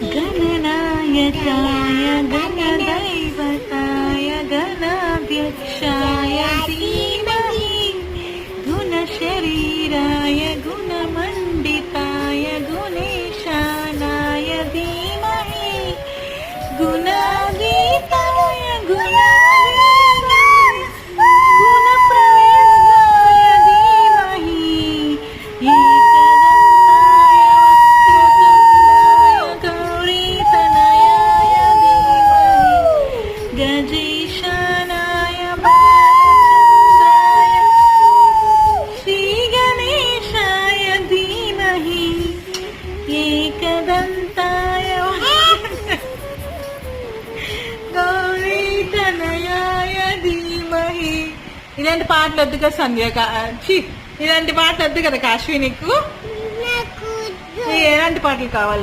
गणनायकाय गणदैवताय गणाध्यक्षाय धीमहि गुणशरीराय गुणमण्डिताय गुणेशानाय धीमहि गुणातीताय गुणाधीनाय गुणप्रविष्टाय धीमहि एकदन्ताय वक्रतुण्डाय गौरीतनयाय धीमहि गजेशानाय बालचन्द्राय श्रीगणेशाय धीमहि एकदन्ताय గౌరీతనయాయ ధీమహి. ఇలాంటి పాటలు వద్దు కదా సంధ్య, ఇలాంటి పాటలు వద్దు కదా కాశ్వి నీకు. ఎలాంటి పాటలు కావాలి?